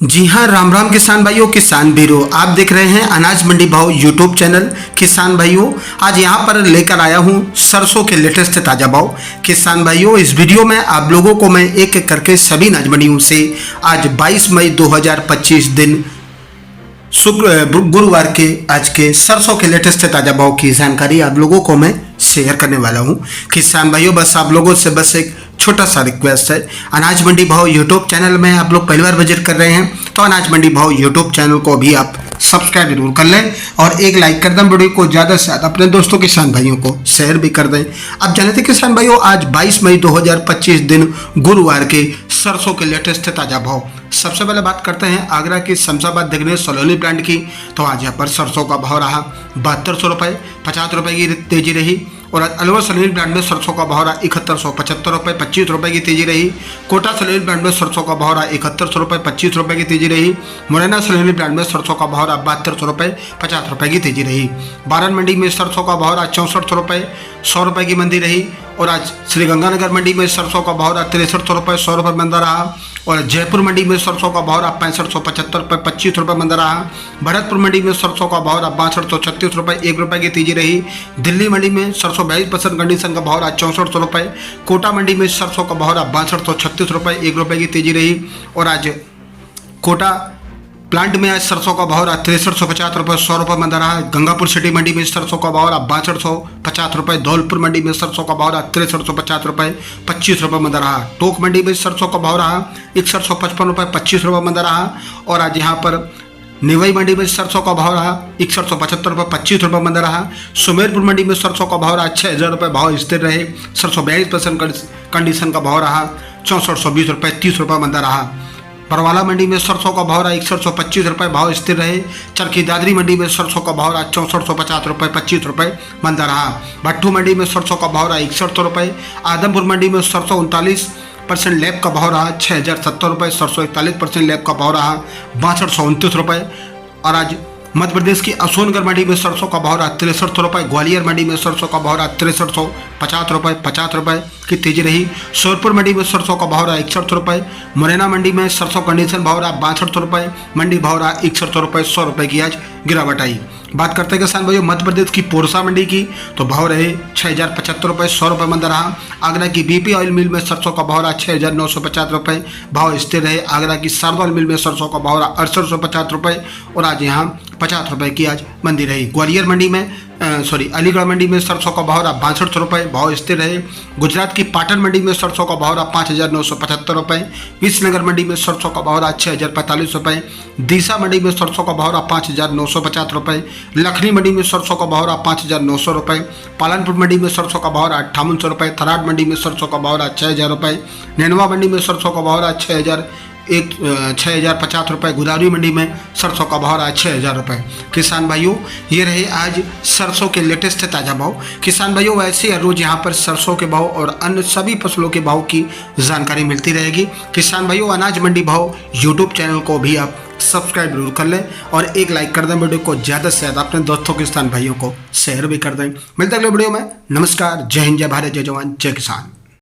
जी हाँ, राम राम किसान भाइयों, किसान वीरों, आप देख रहे हैं अनाज मंडी भाव यूट्यूब चैनल। किसान भाइयों, आज यहाँ पर लेकर आया हूँ सरसों के लेटेस्ट ताज़ा भाव। किसान भाइयों, इस वीडियो में आप लोगों को मैं एक एक करके सभी अनाज मंडियों से आज 22 मई 2025 दिन गुरुवार के आज के सरसों के लेटेस्ट ताज़ा भाव की जानकारी आप लोगों को मैं शेयर करने वाला हूं। किसान भाइयों, बस आप लोगों से बस एक छोटा सा रिक्वेस्ट है, अनाज मंडी भाव यूट्यूब चैनल में आप लोग पहली बार विजिट कर रहे हैं तो अनाज मंडी भाव यूट्यूब चैनल को भी आप सब्सक्राइब जरूर कर लें और एक लाइक कर दें। वीडियो को ज़्यादा से ज़्यादा अपने दोस्तों किसान भाइयों को शेयर भी कर दें। अब जानते हैं किसान भाइयों, आज 22 मई 2025 दिन गुरुवार के सरसों के लेटेस्ट ताज़ा भाव। सबसे पहले बात करते हैं आगरा की शमशाबाद दिग्नेश सलोनी ब्रांड की। तो आज यहाँ पर सरसों का भाव रहा 7200 रुपये, 50 रुपये की तेजी रही। और अलवर सलील ब्रांड में सरसों का भाव रहा 7175 रुपये, 25 रुपये की तेजी रही। कोटा सलील ब्रांड में सरसों का भाव रहा 7100 रुपये, 25 रुपये की तेजी रही। मुरैना सलील ब्रांड में सरसों का भाव रहा 7200 रुपये, 50 रुपये की तेजी रही। बारन मंडी में सरसों का भाव रहा 6400 रुपये, 100 रुपये की मंदी रही। और आज श्रीगंगानगर मंडी में सरसों का भाव रहा 6300 रुपये, 100 रुपये मंदा रहा। और जयपुर मंडी में सरसों का भाव रहा 6575 रुपये, 25 रुपये मंदा रहा। भरतपुर मंडी में सरसों का भाव रहा 6236 रुपये, 1 रुपये की तेजी रही। दिल्ली मंडी में सरसों 22% कंडीशन का भाव रहा 6400 रुपये। कोटा मंडी में सरसों का भाव रहा 6236 रुपये, 1 रुपये की तेजी रही। और आज कोटा प्लांट में आज सरसों का भाव रहा 6350 रुपये, 100 रुपये मंदा रहा। गंगापुर सिटी मंडी में सरसों का भाव रहा 6250 रुपये। धौलपुर मंडी में सरसों का भाव रहा 6350 रुपये, 25 रुपये मंदा रहा। टोक मंडी में सरसों का भाव रहा 6155 रुपये, 25 रुपये मंदा रहा। और आज यहाँ पर निवई मंडी में सरसों का भाव रहा 6175 रुपये, 25 रुपये मंदा रहा। सुमेरपुर मंडी में सरसों का भाव रहा 6000 रुपये, भाव स्थिर रहे। सरसों 22% कंडीशन का भाव रहा 6420 रुपये, 30 रुपये मंदा रहा। बरवाला मंडी में सरसों का भाव रहा 6125 रुपये, भाव स्थिर रहे। चरखी दादरी मंडी में सरसों का भाव रहा 6450 रुपये, 25 रुपये मंदा रहा। भट्टू मंडी में सरसों का भाव रहा 6100 रुपये। आदमपुर मंडी में सरसों 39% लैब का भाव रहा 6070 रुपये, सरसों 41% लैब का भाव रहा 6229 रुपये। और आज मध्य प्रदेश की अशोकनगर मंडी में सरसों का भाव रहा 6300 रुपये। ग्वालियर मंडी में सरसों का भाव रहा 6350 रुपये, 50 रुपये की तेजी रही। श्योपुर मंडी में सरसों का भाव रहा 6100 रुपये। मुरैना मंडी में सरसों कंडीशन भाव रहा 6200 रुपये, मंडी भाव रहा 6100 रुपये, 100 रुपये की आज गिरावट आई। बात करते हैं किसान भाइयों मध्य प्रदेश की पोरसा मंडी की, तो भाव रहे 6075 रुपये, 100 रुपये मंदा रहा। आगरा की बीपी ऑयल मिल में सरसों का भाव रहा 6950 रुपये, भाव स्थिर रहे। आगरा की शारदा ऑयल मिल में सरसों का भाव रहा 6850 रुपये और आज यहाँ 50 रुपये की आज मंदी रही। ग्वालियर मंडी में अलीगढ़ मंडी में सरसों का भाव रहा 6200 रुपये, भाव स्थिर रहे। गुजरात की पाटन मंडी में सरसों का भाव रहा 5975 रुपये। विसनगर मंडी में सरसों का भाव रहा 6045 रुपये। दीसा मंडी में सरसों का भाव रहा 5950 रुपये। लखनी मंडी में सरसों का भाव रहा 5900 रुपये। पालनपुर मंडी में सरसों का भाव रहा 5800 रुपये। थराद मंडी में सरसों का भाव रहा 6000 रुपये। नैनवा मंडी में सरसों का भाव रहा 6050 रुपये। गोदावरी मंडी में सरसों का भाव रहा 6000 रुपये। किसान भाइयों, ये रहे आज सरसों के लेटेस्ट ताज़ा भाव। किसान भाइयों, वैसे हर रोज यहाँ पर सरसों के भाव और अन्य सभी फसलों के भाव की जानकारी मिलती रहेगी। किसान भाइयों, अनाज मंडी भाव यूट्यूब चैनल को भी आप सब्सक्राइब जरूर कर लें और एक लाइक कर दें। वीडियो को ज़्यादा से ज़्यादा अपने दोस्तों किसान भाइयों को शेयर भी कर दें। मिलते अगले वीडियो में। नमस्कार, जय हिंद, जय भारत, जय जवान, जय किसान।